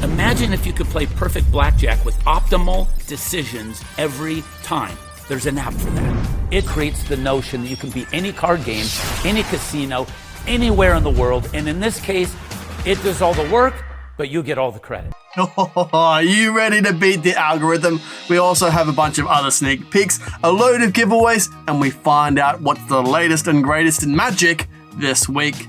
Imagine if you could play perfect blackjack with optimal decisions every time. There's an app for that. It creates the notion that you can beat any card game, any casino, anywhere in the world. And in this case, it does all the work, but you get all the credit. Are you ready to beat the algorithm? We also have a bunch of other sneak peeks, a load of giveaways, and we find out what's the latest and greatest in Magic this week.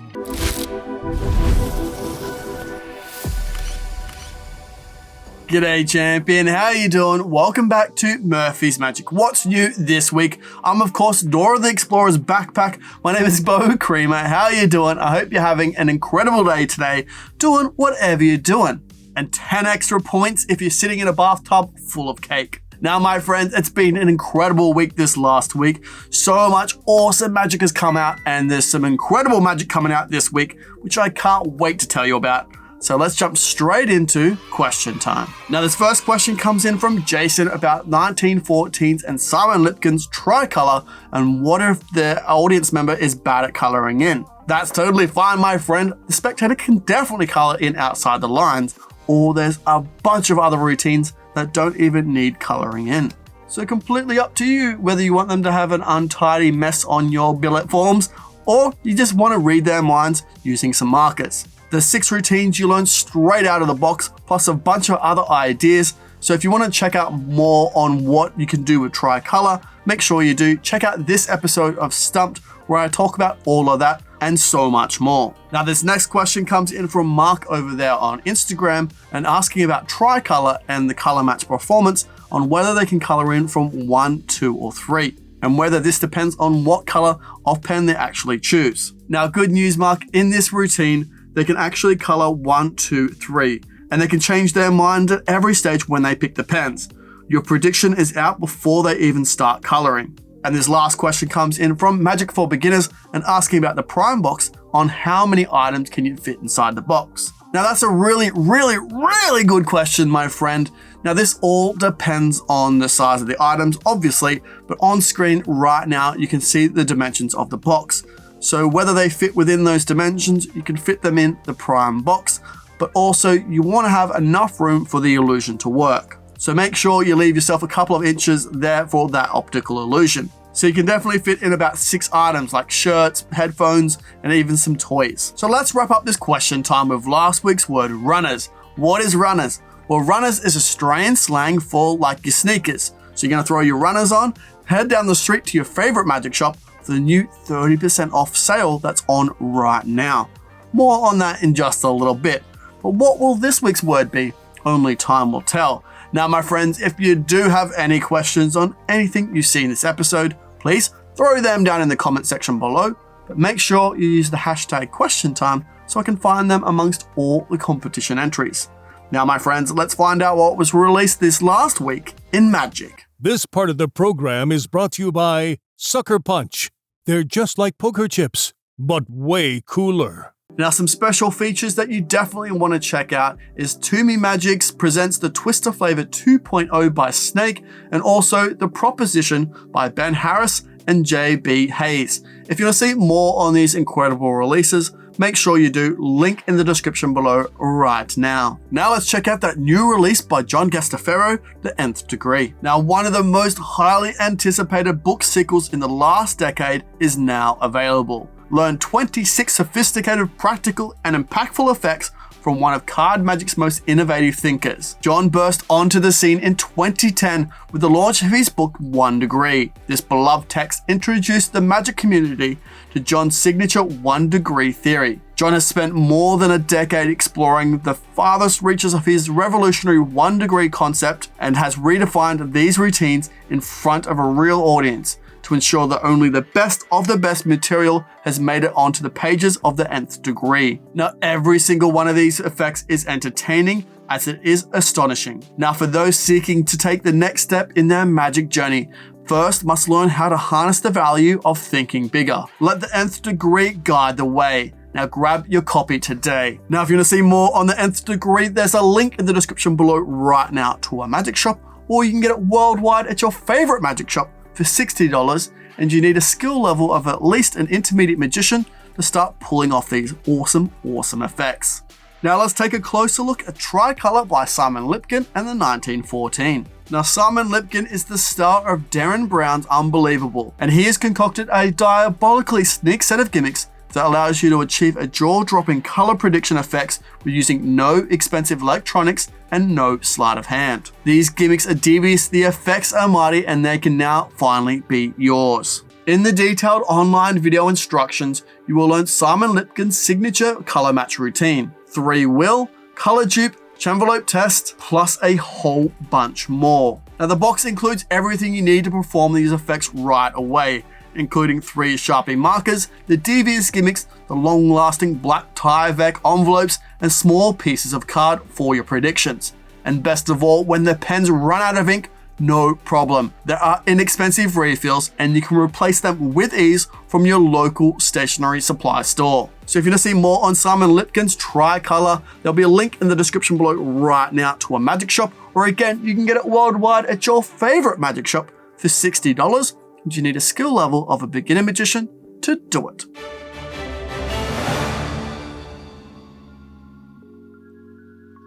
G'day champion, how you doing? Welcome back to Murphy's Magic. What's new this week? I'm of course Dora the Explorer's backpack. My name is Bo Creamer. How you doing? I hope you're having an incredible day today, doing whatever you're doing. And 10 extra points if you're sitting in a bathtub full of cake. Now my friends, it's been an incredible week this last week. So much awesome magic has come out, and there's some incredible magic coming out this week, which I can't wait to tell you about. So let's jump straight into question time. Now this first question comes in from Jason about 1914's and Simon Lipkin's Tricolor, and what if the audience member is bad at coloring in? That's totally fine, my friend. The spectator can definitely color in outside the lines, or there's a bunch of other routines that don't even need coloring in. So completely up to you whether you want them to have an untidy mess on your billet forms, or you just want to read their minds using some markers. There's 6 routines you learn straight out of the box, plus a bunch of other ideas. So if you want to check out more on what you can do with Tricolor, make sure you do check out this episode of Stumped, where I talk about all of that and so much more. Now this next question comes in from Mark over there on Instagram and asking about Tricolor and the color match performance on whether they can color in from 1, 2, or 3, and whether this depends on what color of pen they actually choose. Now good news, Mark, in this routine, they can actually color 1, 2, 3, and they can change their mind at every stage when they pick the pens. Your prediction is out before they even start coloring. And this last question comes in from Magic for Beginners and asking about the prime box on how many items can you fit inside the box. Now that's a really good question, my friend. Now this all depends on the size of the items, obviously, but on screen right now you can see the dimensions of the box. So whether they fit within those dimensions, you can fit them in the prime box, but also you want to have enough room for the illusion to work. So make sure you leave yourself a couple of inches there for that optical illusion. So you can definitely fit in about 6 items like shirts, headphones, and even some toys. So let's wrap up this question time with last week's word, runners. What is runners? Well, runners is Australian slang for like your sneakers. So you're going to throw your runners on, head down the street to your favorite magic shop for the new 30% off sale that's on right now. More on that in just a little bit. But what will this week's word be? Only time will tell. Now, my friends, if you do have any questions on anything you see in this episode, please throw them down in the comment section below, but make sure you use the hashtag question time so I can find them amongst all the competition entries. Now, my friends, let's find out what was released this last week in Magic. This part of the program is brought to you by Sucker Punch. They're just like poker chips, but way cooler. Now, some special features that you definitely want to check out is Tumi Magics presents the Twister Flavor 2.0 by Snake, and also The Proposition by Ben Harris and JB Haze. If you want to see more on these incredible releases, make sure you do, link in the description below right now. Now let's check out that new release by John Gastafero, The Nth Degree. Now, one of the most highly anticipated book sequels in the last decade is now available. Learn 26 sophisticated, practical, and impactful effects from one of card magic's most innovative thinkers. John burst onto the scene in 2010 with the launch of his book 1 Degree. This beloved text introduced the magic community to John's signature 1 Degree theory. John has spent more than a decade exploring the farthest reaches of his revolutionary 1 Degree concept and has redefined these routines in front of a real audience to ensure that only the best of the best material has made it onto the pages of the Nth Degree. Now, every single one of these effects is entertaining as it is astonishing. Now, for those seeking to take the next step in their magic journey, first must learn how to harness the value of thinking bigger. Let the Nth Degree guide the way. Now grab your copy today. Now, if you want to see more on the Nth Degree, there's a link in the description below right now to our magic shop, or you can get it worldwide at your favorite magic shop for $60, and you need a skill level of at least an intermediate magician to start pulling off these awesome effects. Now let's take a closer look at Tricolor by Simon Lipkin and the 1914. Now Simon Lipkin is the star of Darren Brown's Unbelievable, and he has concocted a diabolically sleek set of gimmicks that allows you to achieve a jaw-dropping color prediction effects with using no expensive electronics and no sleight of hand. These gimmicks are devious, the effects are mighty, and they can now finally be yours. In the detailed online video instructions, you will learn Simon Lipkin's signature color match routine, 3-wheel, color dupe, envelope test, plus a whole bunch more. Now the box includes everything you need to perform these effects right away, including 3 Sharpie markers, the devious gimmicks, the long-lasting black Tyvek envelopes, and small pieces of card for your predictions. And best of all, when the pens run out of ink, no problem. There are inexpensive refills and you can replace them with ease from your local stationery supply store. So if you want to see more on Simon Lipkin's Tricolor, there'll be a link in the description below right now to a magic shop, or again, you can get it worldwide at your favorite magic shop for $60, and you need a skill level of a beginner magician to do it.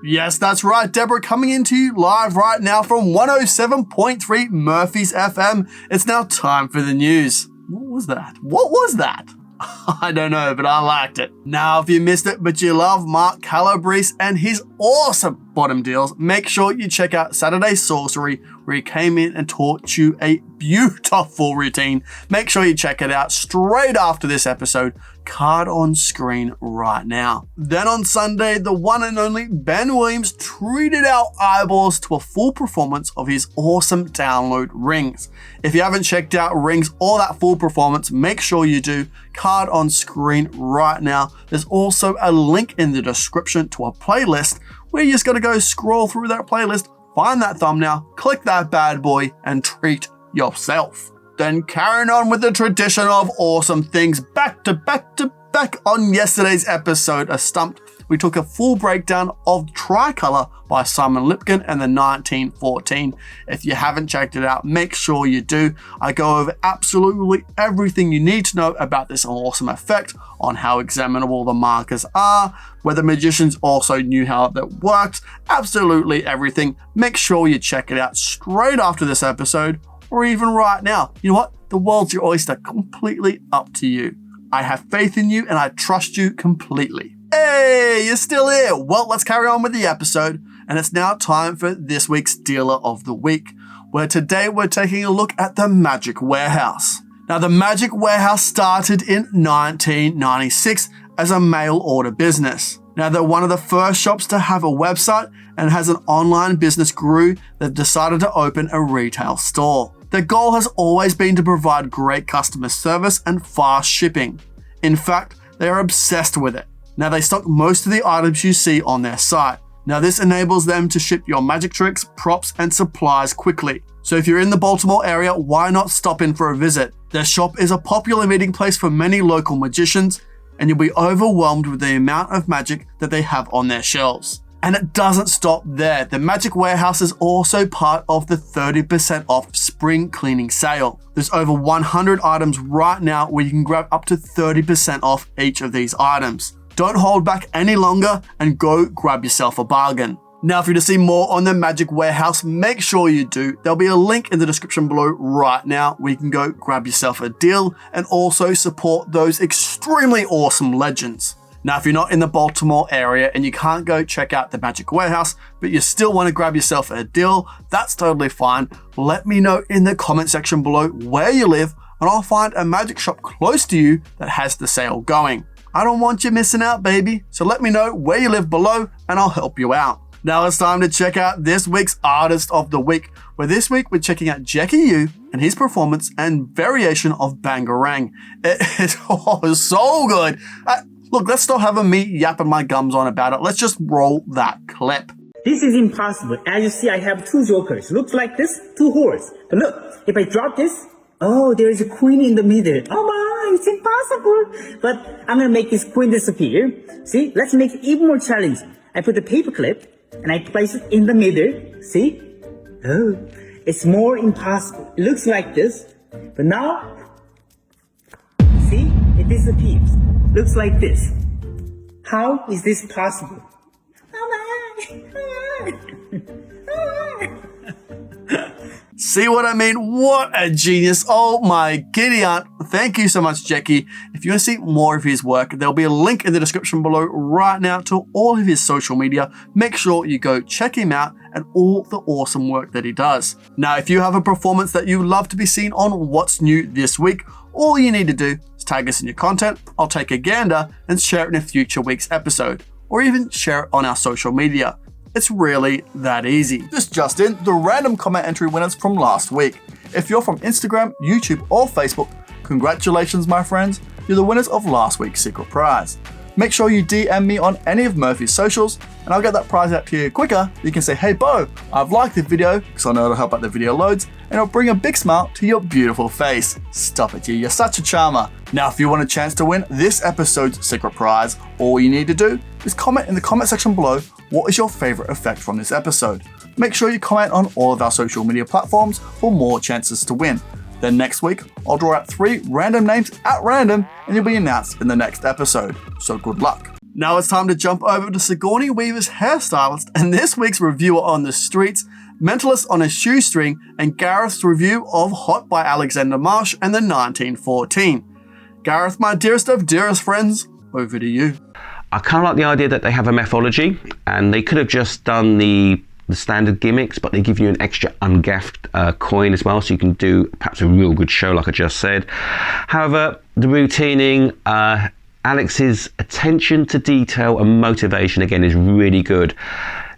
Yes, that's right, Deborah, coming into you live right now from 107.3 Murphy's FM. It's now time for the news. What was that? What was that? I don't know, but I liked it. Now, if you missed it, but you love Mark Calabrese and his awesome bottom deals, make sure you check out Saturday's Sorcery, where he came in and taught you a beautiful routine. Make sure you check it out straight after this episode, card on screen right now. Then on Sunday, the one and only Ben Williams treated our eyeballs to a full performance of his awesome download Rings. If you haven't checked out Rings or that full performance, make sure you do. Card on screen right now. There's also a link in the description to a playlist where you just gotta go scroll through that playlist, find that thumbnail, click that bad boy, and treat yourself. Then carrying on with the tradition of awesome things, back to back on yesterday's episode of Stumped, we took a full breakdown of Tricolor by Simon Lipkin and the 1914. If you haven't checked it out, make sure you do. I go over absolutely everything you need to know about this awesome effect, on how examinable the markers are, whether magicians also knew how that worked, absolutely everything. Make sure you check it out straight after this episode, or even right now. You know what? The world's your oyster, completely up to you. I have faith in you and I trust you completely. Hey, you're still here. Well, let's carry on with the episode, and it's now time for this week's Dealer of the Week, where today we're taking a look at the Magic Warehouse. Now, the Magic Warehouse started in 1996 as a mail order business. Now, they're one of the first shops to have a website, and as an online business grew, they've decided to open a retail store. Their goal has always been to provide great customer service and fast shipping. In fact, they are obsessed with it. Now, they stock most of the items you see on their site. Now, this enables them to ship your magic tricks, props, and supplies quickly. So if you're in the Baltimore area, why not stop in for a visit? Their shop is a popular meeting place for many local magicians, and you'll be overwhelmed with the amount of magic that they have on their shelves. And it doesn't stop there. The Magic Warehouse is also part of the 30% off spring cleaning sale. There's over 100 items right now where you can grab up to 30% off each of these items. Don't hold back any longer and go grab yourself a bargain. Now, if you're to see more on the Magic Warehouse, make sure you do. There'll be a link in the description below right now where you can go grab yourself a deal and also support those extremely awesome legends. Now, if you're not in the Baltimore area and you can't go check out the Magic Warehouse, but you still want to grab yourself a deal, that's totally fine. Let me know in the comment section below where you live, and I'll find a magic shop close to you that has the sale going. I don't want you missing out, baby. So let me know where you live below and I'll help you out. Now it's time to check out this week's Artist of the Week, where this week we're checking out Jackie Yu and his performance and variation of Bangarang. It is so good. Look, let's stop having me yapping my gums on about it. Let's just roll that clip. This is impossible. As you see, I have two jokers. Looks like this, two whores. But look, if I drop this, oh, there is a queen in the middle. Oh my, it's impossible. But I'm gonna make this queen disappear. See, let's make it even more challenging. I put the paper clip and I place it in the middle. See? Oh, it's more impossible. It looks like this, but now, see, it disappears. Looks like this. How is this possible? See what I mean? What a genius. Oh my giddy aunt. Thank you so much, Jackie. If you want to see more of his work, there'll be a link in the description below right now to all of his social media. Make sure you go check him out and all the awesome work that he does. Now, if you have a performance that you'd love to be seen on What's New This Week, all you need to do is tag us in your content. I'll take a gander and share it in a future week's episode, or even share it on our social media. It's really that easy. This just in, the random comment entry winners from last week. If you're from Instagram, YouTube, or Facebook, congratulations, my friends. You're the winners of last week's secret prize. Make sure you DM me on any of Murphy's socials, and I'll get that prize out to you quicker. You can say, hey Bo, I've liked the video, because I know it'll help out the video loads, and it'll bring a big smile to your beautiful face. Stop it, you're such a charmer. Now, if you want a chance to win this episode's secret prize, all you need to do is comment in the comment section below what is your favorite effect from this episode. Make sure you comment on all of our social media platforms for more chances to win. Then next week, I'll draw out 3 random names at random and you'll be announced in the next episode. So good luck. Now it's time to jump over to Sigourney Weaver's hairstylist and this week's reviewer on the streets, Mentalist on a Shoestring, and Gareth's review of Hot by Alexander Marsh and the 1914. Gareth, my dearest of dearest friends, over to you. I kind of like the idea that they have a methodology and they could have just done the standard gimmicks, but they give you an extra ungaffed coin as well, so you can do perhaps a real good show like I just said. However, the routining, Alex's attention to detail and motivation again is really good.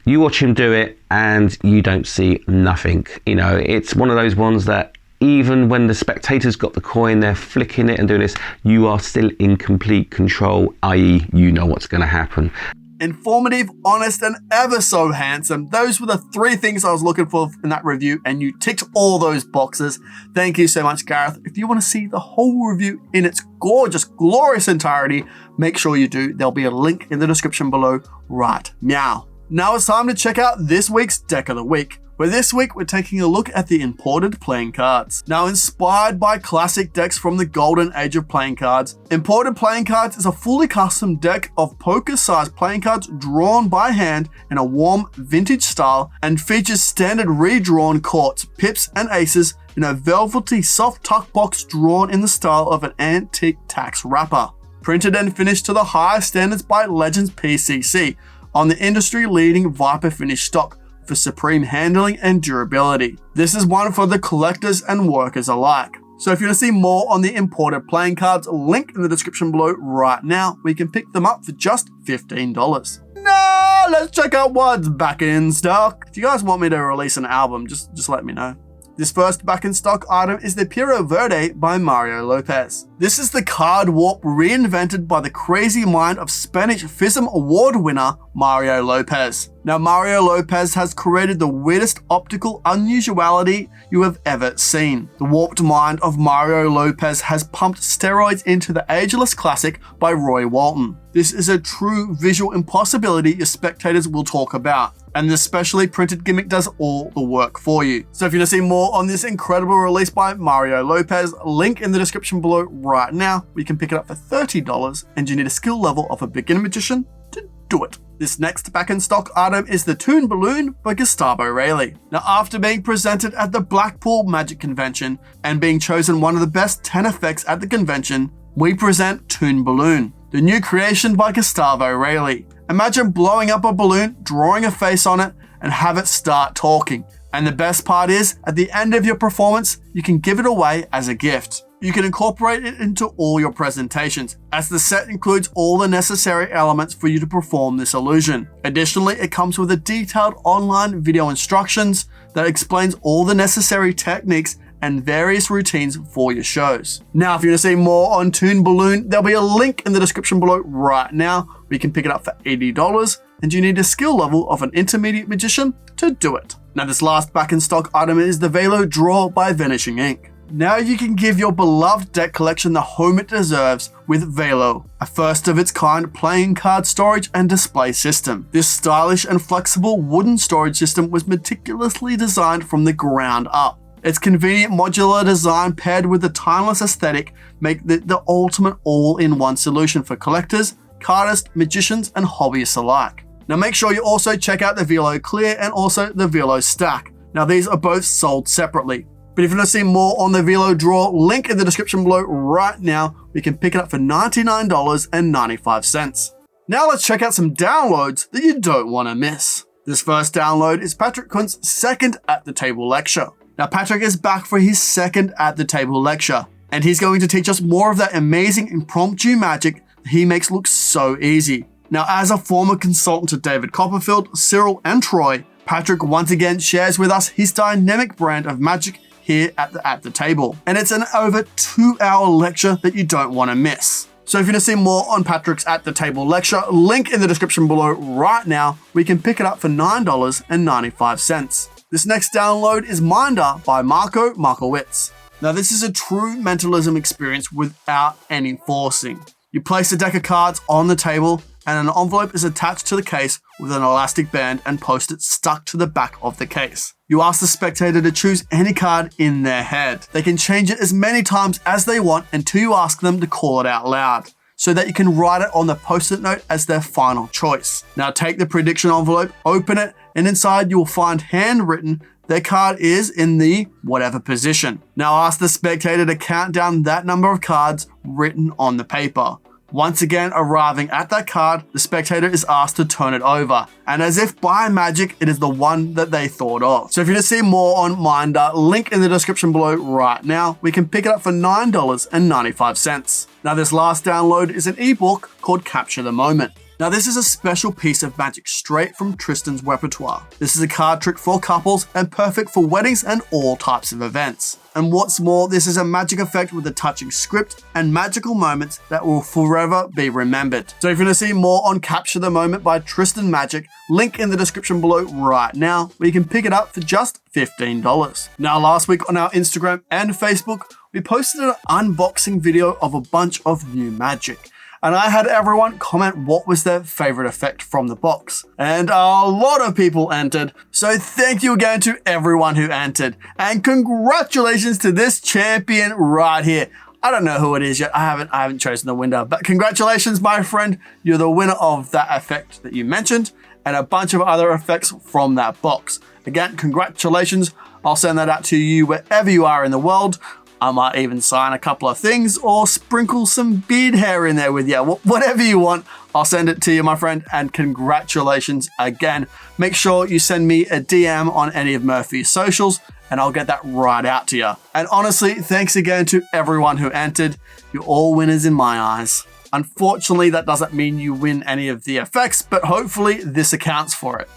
You watch him do it and you don't see nothing. You know, it's one of those ones that even when the spectators got the coin, they're flicking it and doing this, you are still in complete control, i.e. you know what's going to happen. Informative, honest, and ever so handsome. Those were the 3 things I was looking for in that review, and you ticked all those boxes. Thank you so much, Gareth. If you want to see the whole review in its gorgeous, glorious entirety, make sure you do. There'll be a link in the description below right now. Now it's time to check out this week's Deck of the Week, where this week we're taking a look at the imported playing cards. Now, inspired by classic decks from the golden age of playing cards, imported playing cards is a fully custom deck of poker-sized playing cards drawn by hand in a warm vintage style and features standard redrawn courts, pips, and aces in a velvety soft tuck box drawn in the style of an antique tax wrapper. Printed and finished to the highest standards by Legends PCC on the industry-leading Viper finish stock, for supreme handling and durability. This is one for the collectors and workers alike. So if you want to see more on the imported playing cards, link in the description below right now. We can pick them up for just $15. Now let's check out what's back in stock. If you guys want me to release an album, just let me know. This first back in stock item is the Piro Verde by Mario Lopez. This is the card warp reinvented by the crazy mind of Spanish FISM award winner Mario Lopez. Now, Mario Lopez has created the weirdest optical unusuality you have ever seen. The warped mind of Mario Lopez has pumped steroids into the ageless classic by Roy Walton. This is a true visual impossibility your spectators will talk about, and the specially printed gimmick does all the work for you. So if you want to see more on this incredible release by Mario Lopez, link in the description below right now. We can pick it up for $30 and you need a skill level of a beginner magician to do it. This next back in stock item is the Toon Balloon by Gustavo Rayleigh. Now, after being presented at the Blackpool Magic Convention and being chosen one of the best 10 effects at the convention, we present Toon Balloon, the new creation by Gustavo Rayleigh. Imagine blowing up a balloon, drawing a face on it, and have it start talking. And the best part is, at the end of your performance, you can give it away as a gift. You can incorporate it into all your presentations, as the set includes all the necessary elements for you to perform this illusion. Additionally, it comes with a detailed online video instructions that explains all the necessary techniques and various routines for your shows. Now, if you want to see more on Toon Balloon, there'll be a link in the description below right now. We can pick it up for $80, and you need a skill level of an intermediate magician to do it. Now, this last back in stock item is the Velo Draw by Vanishing Ink. Now you can give your beloved deck collection the home it deserves with Velo, a first of its kind playing card storage and display system. This stylish and flexible wooden storage system was meticulously designed from the ground up. Its convenient modular design paired with the timeless aesthetic make it the ultimate all-in-one solution for collectors, cardists, magicians, and hobbyists alike. Now make sure you also check out the Velo Clear and also the Velo Stack. Now these are both sold separately. But if you want to see more on the Velo Draw, link in the description below right now. We can pick it up for $99.95. Now let's check out some downloads that you don't want to miss. This first download is Patrick Quinn's second at the table lecture. Now Patrick is back for his second at the table lecture, and he's going to teach us more of that amazing impromptu magic that he makes look so easy. Now as a former consultant to David Copperfield, Cyril and Troy, Patrick once again shares with us his dynamic brand of magic here at the table. And it's an over 2-hour lecture that you don't want to miss. So if you want to see more on Patrick's at the table lecture, link in the description below right now. We can pick it up for $9.95. This next download is Minder by Marco Markowitz. Now this is a true mentalism experience without any forcing. You place a deck of cards on the table and an envelope is attached to the case with an elastic band and post-it stuck to the back of the case. You ask the spectator to choose any card in their head. They can change it as many times as they want until you ask them to call it out loud, so that you can write it on the post-it note as their final choice. Now take the prediction envelope, open it, and inside you will find handwritten their card is in the whatever position. Now ask the spectator to count down that number of cards written on the paper. Once again, arriving at that card, the spectator is asked to turn it over, and as if by magic, it is the one that they thought of. So if you want to see more on Minder, link in the description below right now. We can pick it up for $9.95. Now this last download is an ebook called Capture the Moment. Now this is a special piece of magic straight from Tristan's repertoire. This is a card trick for couples and perfect for weddings and all types of events. And what's more, this is a magic effect with a touching script and magical moments that will forever be remembered. So if you want to see more on Capture the Moment by Tristan Magic, link in the description below right now, where you can pick it up for just $15. Now last week on our Instagram and Facebook, we posted an unboxing video of a bunch of new magic. And I had everyone comment what was their favorite effect from the box. And a lot of people entered, so thank you again to everyone who entered. And congratulations to this champion right here. I don't know who it is yet. I haven't chosen the winner, but congratulations, my friend. You're the winner of that effect that you mentioned and a bunch of other effects from that box. Again, congratulations. I'll send that out to you wherever you are in the world. I might even sign a couple of things or sprinkle some beard hair in there with you. Whatever you want, I'll send it to you, my friend, and congratulations again. Make sure you send me a DM on any of Murphy's socials and I'll get that right out to you. And honestly, thanks again to everyone who entered. You're all winners in my eyes. Unfortunately, that doesn't mean you win any of the effects, but hopefully this accounts for it.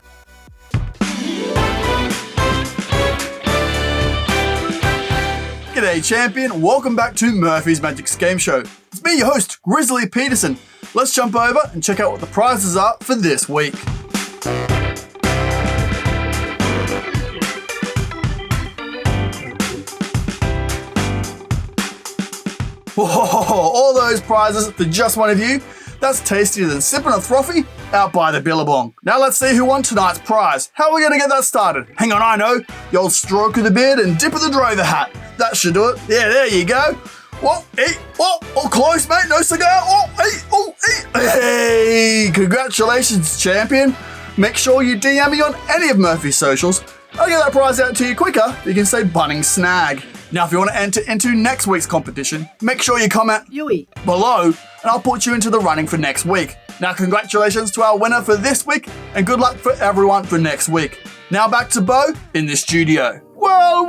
G'day champion, welcome back to Murphy's Magic's Game Show. It's me, your host, Grizzly Peterson. Let's jump over and check out what the prizes are for this week. Whoa, all those prizes for just one of you. That's tastier than sipping a frothy out by the Billabong. Now let's see who won tonight's prize. How are we going to get that started? Hang on, I know. The old stroke of the beard and dip of the drover hat. That should do it. Yeah, there you go. Whoa, hey, whoa, oh, close, mate. No cigar. Oh, hey. Hey, congratulations, champion. Make sure you DM me on any of Murphy's socials. I'll get that prize out to you quicker. You can say Bunning Snag. Now, if you want to enter into next week's competition, make sure you comment below and I'll put you into the running for next week. Now, congratulations to our winner for this week and good luck for everyone for next week. Now back to Bo in the studio. Well,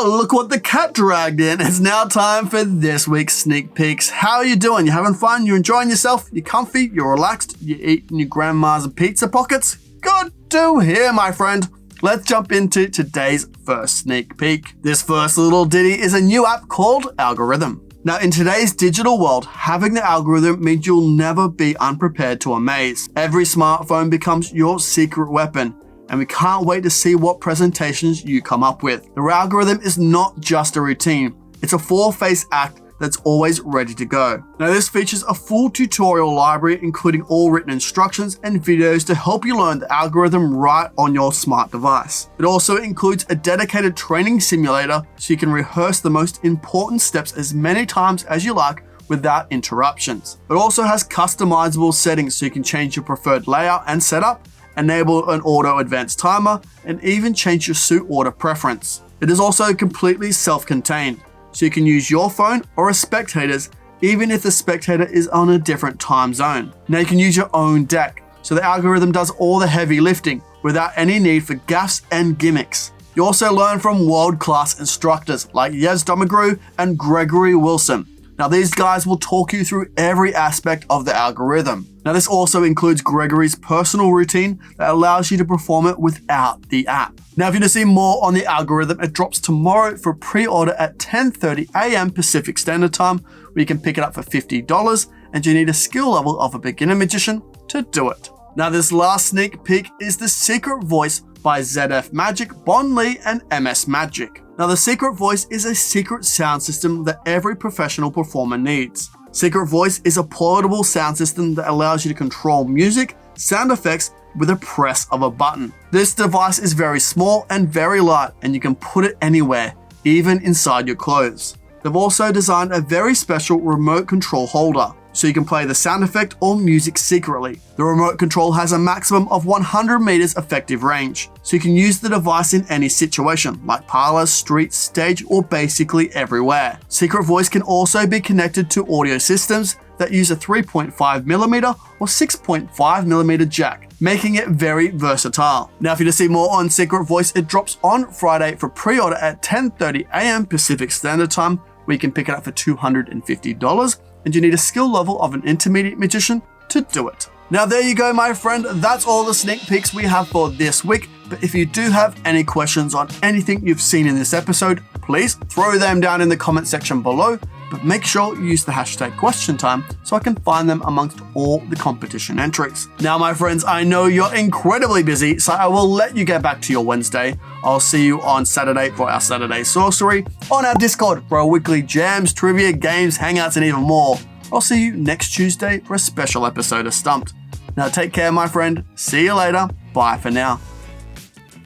look what the cat dragged in. It's now time for this week's sneak peeks. How are you doing? You having fun? You enjoying yourself? You comfy? You're relaxed? You eating your grandma's pizza pockets? Good to hear, my friend. Let's jump into today's first sneak peek. This first little ditty is a new app called Algorithm. Now, in today's digital world, having the algorithm means you'll never be unprepared to amaze. Every smartphone becomes your secret weapon, and we can't wait to see what presentations you come up with. The algorithm is not just a routine, it's a four-phase act that's always ready to go. Now, this features a full tutorial library, including all written instructions and videos to help you learn the algorithm right on your smart device. It also includes a dedicated training simulator so you can rehearse the most important steps as many times as you like without interruptions. It also has customizable settings so you can change your preferred layout and setup, enable an auto advanced timer, and even change your suit order preference. It is also completely self-contained, so you can use your phone or a spectator's even if the spectator is on a different time zone. Now you can use your own deck, so the algorithm does all the heavy lifting without any need for gaffes and gimmicks. You also learn from world-class instructors like Yez Domagru and Gregory Wilson. Now these guys will talk you through every aspect of the algorithm. Now this also includes Gregory's personal routine that allows you to perform it without the app. Now if you want to see more on the algorithm, it drops tomorrow for pre-order at 10:30 a.m. Pacific Standard Time, where you can pick it up for $50, and you need a skill level of a beginner magician to do it. Now this last sneak peek is The Secret Voice by ZF Magic, Bon Lee, and MS Magic. Now the Secret Voice is a secret sound system that every professional performer needs. Secret Voice is a portable sound system that allows you to control music, sound effects with a press of a button. This device is very small and very light, and you can put it anywhere, even inside your clothes. They've also designed a very special remote control holder, so you can play the sound effect or music secretly. The remote control has a maximum of 100 meters effective range, so you can use the device in any situation, like parlors, streets, stage, or basically everywhere. Secret Voice can also be connected to audio systems that use a 3.5mm or 6.5mm jack, making it very versatile. Now if you want to see more on Secret Voice, it drops on Friday for pre-order at 10:30 a.m. Pacific Standard Time, where you can pick it up for $250, and you need a skill level of an intermediate magician to do it. Now there you go, my friend, that's all the sneak peeks we have for this week. But if you do have any questions on anything you've seen in this episode, please throw them down in the comment section below, but make sure you use the hashtag question time so I can find them amongst all the competition entries. Now my friends, I know you're incredibly busy, so I will let you get back to your Wednesday. I'll see you on Saturday for our Saturday Sorcery, on our Discord for our weekly jams, trivia, games, hangouts, and even more. I'll see you next Tuesday for a special episode of Stumped. Now take care, my friend. See you later. Bye for now.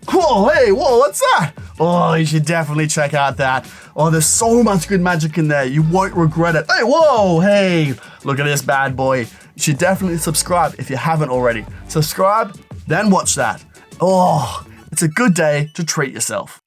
Whoa, hey, whoa, what's that? Oh, you should definitely check out that. Oh, there's so much good magic in there. You won't regret it. Hey, whoa, hey, look at this bad boy. You should definitely subscribe if you haven't already. Subscribe, then watch that. Oh, it's a good day to treat yourself.